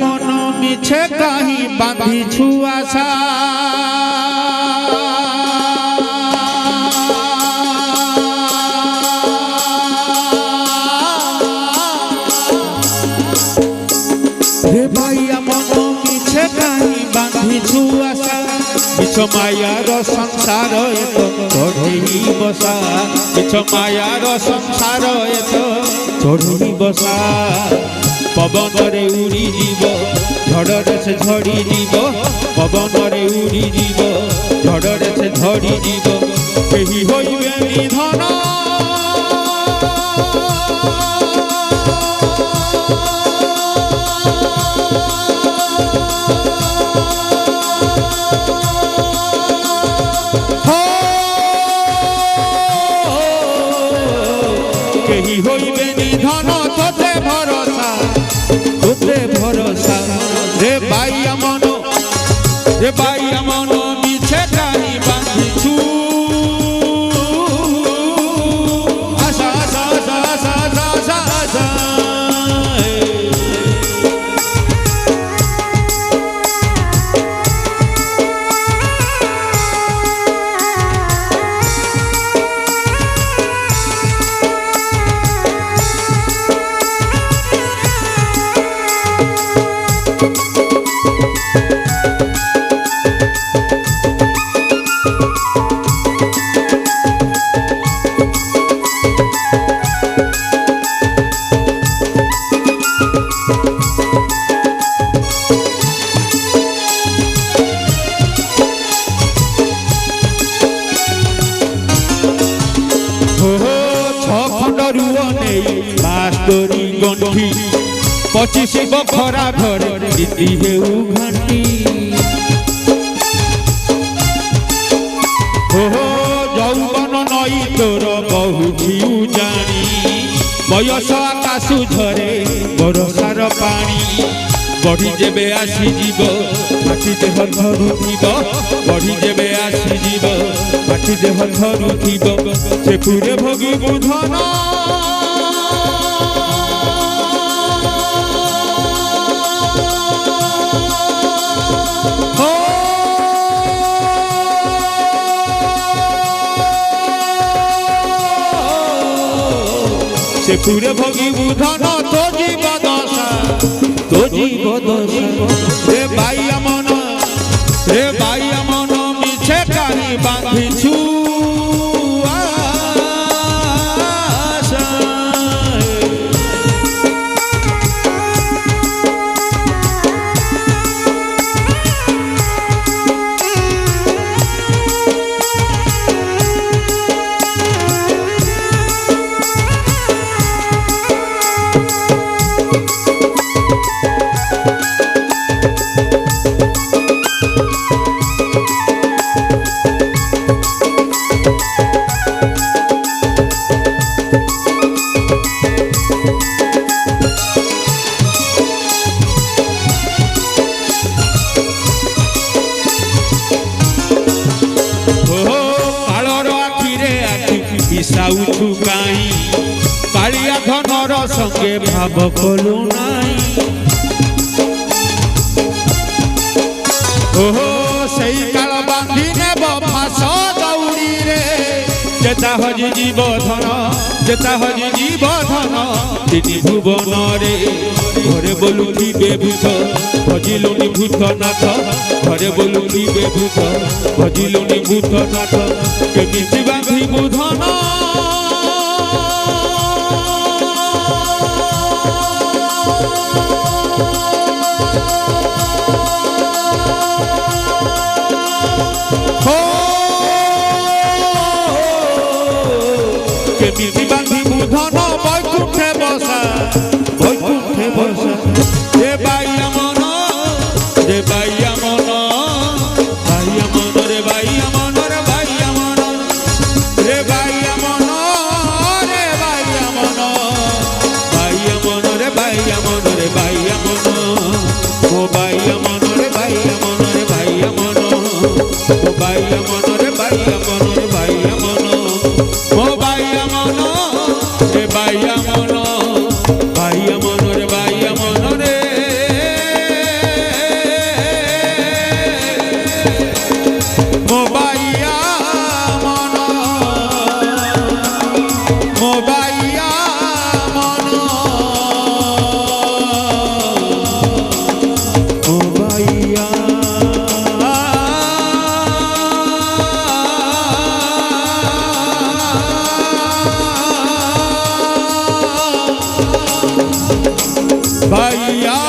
मन मिछे कहीं बांधी छुआशा रे भाइया मन मिछे कहीं बांधी छुआशा मिछ मायार संसार एत चढ़ी बसा मिछ मायार संसार एत चढ़ी बसा पवन रे उड़ी जीव झड़े से झड़ी जीव पवन रे उड़ी जीव झड़े से झड़ी जीव केही होइबे निधन केही होइबे निधन तोते भरोसा रे भाइया मन मिछे कहीं बांधी छु आशा आशा आशा आशा आशा आशा बास्तरी गंठी 25 बखरा घर दीदी हेउ घंटी हो जौवन नई तोर बहु घिउ जानी बयस आकाशु झरे बरसार पानी बढ़ी जेबे आसी जीव माटी देह धरुथिब बढ़ी जेबे आसी जीव माटी देह धरुथिब से पुरे भोगी बुधन से पूरे भोगी बुधन तो जीव दशा रे भाइया मन मिछे कहीं बांधी छु साउथु काई कालिया धनर संगे भाव कलु नाई ओहो सेई काल बांधी नेब फास दौड़ी रे जेता हजि जीव धन तीनी भुवन रे घरे बोलुथिबे भूत भजिलुनि भूतनाथ घरे बोलुथिबे भूत भजिलुनि भूतनाथ केमिति बांधी बुधन केमिति बांधी बुधन बैकुंठे बसा रे भाइया मन रे भाइया मन रे भाइया मन रे भाइया मन रे भाइया मन रे भाइया मन भाइया मन रे भाइया मन रे भाइया मन ओ भाइया मन रे भाइया मन रे भाइया मन ओ भाइया मन रे भाइया मन रे भाइया मन ओ भाइया मन रे भाइया मन भाइया मन रे भाइया मन रे ভাইয়া